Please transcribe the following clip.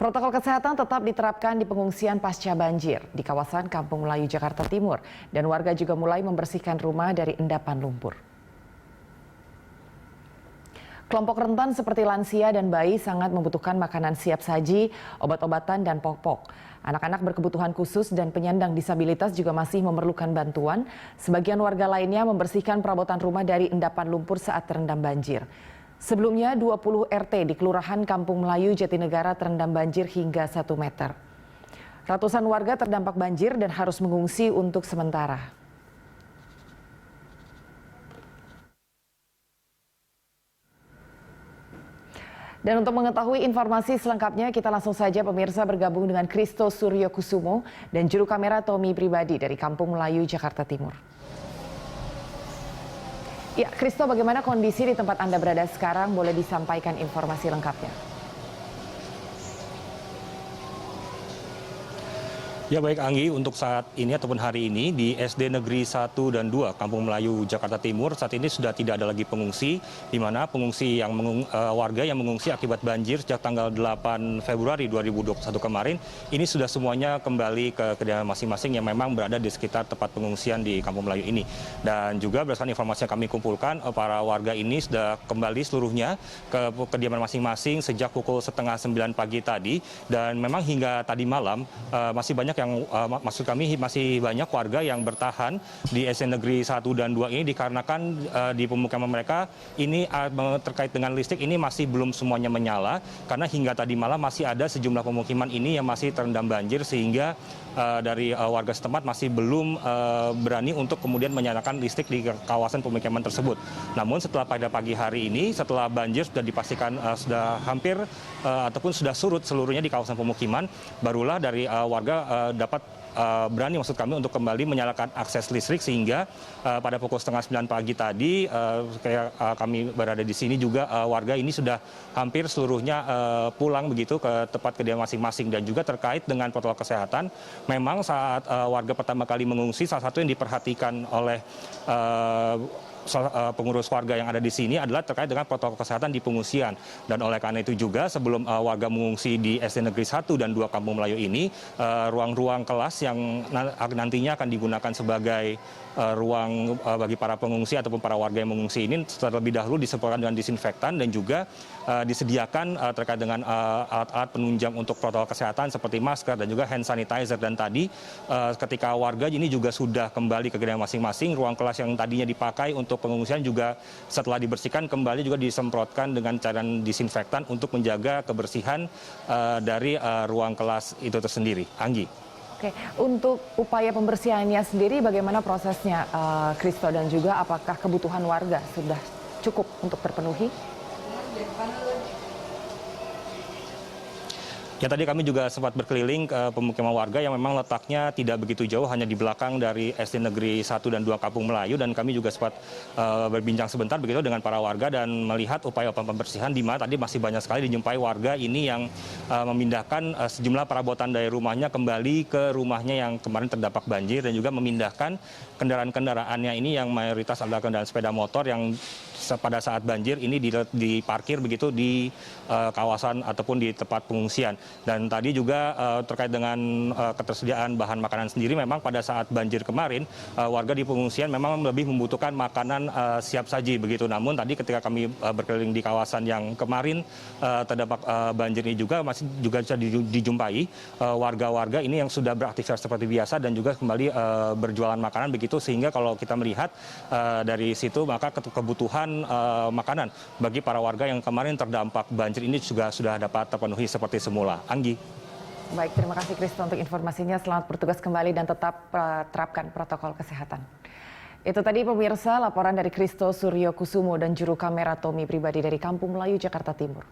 Protokol kesehatan tetap diterapkan di pengungsian pasca banjir di kawasan Kampung Melayu, Jakarta Timur. Dan warga juga mulai membersihkan rumah dari endapan lumpur. Kelompok rentan seperti lansia dan bayi sangat membutuhkan makanan siap saji, obat-obatan, dan popok. Anak-anak berkebutuhan khusus dan penyandang disabilitas juga masih memerlukan bantuan. Sebagian warga lainnya membersihkan perabotan rumah dari endapan lumpur saat terendam banjir. Sebelumnya 20 RT di Kelurahan Kampung Melayu, Jatinegara terendam banjir hingga 1 meter. Ratusan warga terdampak banjir dan harus mengungsi untuk sementara. Dan untuk mengetahui informasi selengkapnya, kita langsung saja pemirsa bergabung dengan Christo Suryokusumo dan juru kamera Tommy Pribadi dari Kampung Melayu, Jakarta Timur. Ya, Christo, bagaimana kondisi di tempat Anda berada sekarang? Boleh disampaikan informasi lengkapnya. Ya baik Anggi, untuk saat ini ataupun hari ini di SD Negeri 1 dan 2 Kampung Melayu, Jakarta Timur saat ini sudah tidak ada lagi pengungsi, di mana pengungsi yang warga yang mengungsi akibat banjir sejak tanggal 8 Februari 2021 kemarin, ini sudah semuanya kembali ke kediaman masing-masing yang memang berada di sekitar tempat pengungsian di Kampung Melayu ini. Dan juga berdasarkan informasi yang kami kumpulkan, para warga ini sudah kembali seluruhnya ke kediaman masing-masing sejak pukul setengah 9 pagi tadi, dan memang hingga tadi malam masih banyak maksud kami masih banyak warga yang bertahan di SD Negeri 1 dan 2 ini dikarenakan di pemukiman mereka ini terkait dengan listrik ini masih belum semuanya menyala, karena hingga tadi malam masih ada sejumlah pemukiman ini yang masih terendam banjir, sehingga dari warga setempat masih belum berani untuk kemudian menyalakan listrik di kawasan pemukiman tersebut. Namun setelah pada pagi hari ini, setelah banjir sudah dipastikan sudah hampir ataupun sudah surut seluruhnya di kawasan pemukiman, barulah dari warga dapat berani maksud kami untuk kembali menyalakan akses listrik, sehingga pada pukul setengah 9 pagi tadi kami berada di sini juga warga ini sudah hampir seluruhnya pulang begitu ke tempat kediaman masing-masing. Dan juga terkait dengan protokol kesehatan, memang saat warga pertama kali mengungsi, salah satu yang diperhatikan oleh pengurus warga yang ada di sini adalah terkait dengan protokol kesehatan di pengungsian. Dan oleh karena itu juga sebelum warga mengungsi di SD Negeri 1 dan 2 Kampung Melayu ini, ruang-ruang kelas yang nantinya akan digunakan sebagai ruang bagi para pengungsi ataupun para warga yang mengungsi ini terlebih dahulu disemprotkan dengan disinfektan, dan juga disediakan terkait dengan alat-alat penunjang untuk protokol kesehatan seperti masker dan juga hand sanitizer. Dan tadi ketika warga ini juga sudah kembali ke kediaman masing-masing, ruang kelas yang tadinya dipakai untuk pengungsian juga setelah dibersihkan kembali juga disemprotkan dengan cairan disinfektan untuk menjaga kebersihan dari ruang kelas itu tersendiri. Anggi. Oke, untuk upaya pembersihannya sendiri bagaimana prosesnya, Christo, dan juga apakah kebutuhan warga sudah cukup untuk terpenuhi? Ya, tadi kami juga sempat berkeliling ke pemukiman warga yang memang letaknya tidak begitu jauh, hanya di belakang dari SD Negeri 1 dan 2 Kampung Melayu, dan kami juga sempat berbincang sebentar begitu dengan para warga dan melihat upaya pembersihan, di mana tadi masih banyak sekali dijumpai warga ini yang memindahkan sejumlah perabotan dari rumahnya kembali ke rumahnya yang kemarin terdampak banjir, dan juga memindahkan kendaraan-kendaraannya ini yang mayoritas adalah kendaraan sepeda motor yang pada saat banjir ini diparkir begitu di kawasan ataupun di tempat pengungsian. Dan tadi juga terkait dengan ketersediaan bahan makanan sendiri, memang pada saat banjir kemarin warga di pengungsian memang lebih membutuhkan makanan siap saji begitu. Namun tadi ketika kami berkeliling di kawasan yang kemarin terdampak banjir ini juga masih juga bisa dijumpai warga-warga ini yang sudah beraktivitas seperti biasa dan juga kembali berjualan makanan begitu, sehingga kalau kita melihat dari situ maka kebutuhan makanan bagi para warga yang kemarin terdampak banjir ini juga sudah dapat terpenuhi seperti semula. Anggi. Baik, terima kasih Christo untuk informasinya. Selamat bertugas kembali dan tetap terapkan protokol kesehatan. Itu tadi pemirsa laporan dari Christo Suryokusumo dan juru kamera Tommy Pribadi dari Kampung Melayu, Jakarta Timur.